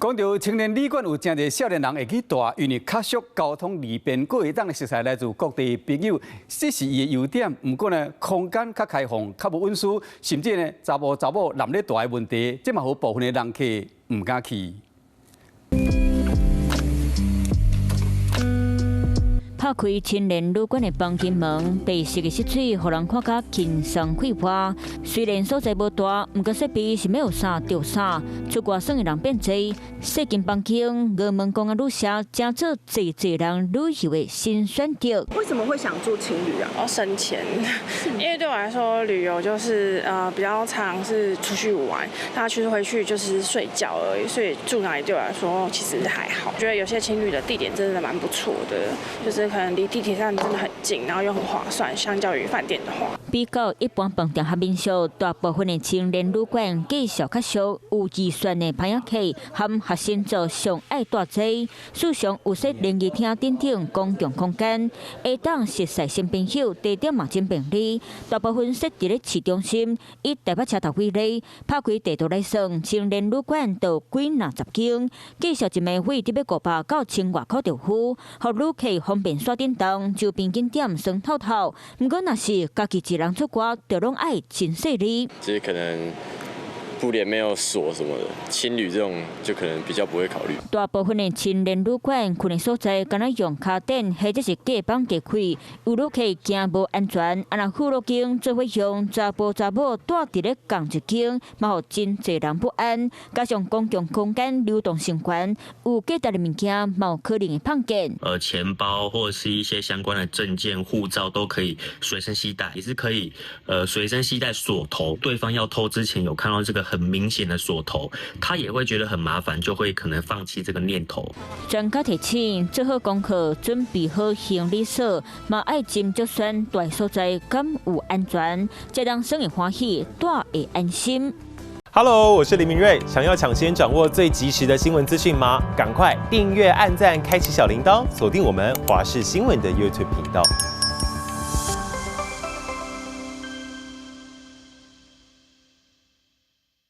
讲到青年旅馆有真侪少年人会去住，因为较俗，交通利便，过会当的食材来自各地朋友，这是伊的优点。不过呢，空间较开放，较无温书，甚至呢，查某男咧住的问题，这嘛好部分的人客唔敢去。 拍开青年旅馆的房间门，白色的色水，互人看甲轻松快活。虽然所在无大，不过设备是要有啥就啥。出外省的人变多，细间房间，澳门公安旅社正做侪人旅游的新选择。为什么会想住青旅啊？要省钱，因为对我来说，旅游就是比较常是出去玩，那其实回去就是睡觉而已，所以住哪里对我来说其实还好。我觉得有些青旅的地点真的蛮不错的，就是可能离地铁站真的很近，然后又很划算，相较于饭店的话。比较一般饭店和民宿，大部分的青年旅馆介绍较俗，有预算的朋友客和学生族上爱住坐，事上有设联谊厅等公共空间，会当熟悉新朋友，地点嘛真便利。大部分设伫咧市中心，以台北车头为例，拍开地图来算，青年旅馆到几若10间，介绍一暝费伫要500到1000外口就付，互旅客方便刷电动，就边景点酸透透。不过若是家己一人出国，就拢爱真细腻。就是可能布帘没有锁什么的，青旅这种就可能比较不会考虑。大部分的青年旅馆困的所在，敢若用卡垫或者是隔板隔开，有旅客惊无安全。啊，若富路间做伙用查甫查某住伫咧同一间，嘛互真侪人不安。加上公共空间流动性悬，有价值的物件，嘛有可能会碰见。钱包或者是一些相关的证件、护照都可以随身携带，也是可以随身携带锁头。对方要偷之前有看到这个很明显的锁头，他也会觉得很麻烦，就会可能放弃这个念头。专家提醒，做好功课，准备好行李锁，嘛爱斟酌选大所在，敢有安全，才让生意欢喜，住会安心。Hello， 我是林明瑞。想要抢先掌握最及时的新闻资讯吗？赶快订阅、按赞、开启小铃铛，锁定我们华视新闻的 YouTube 频道。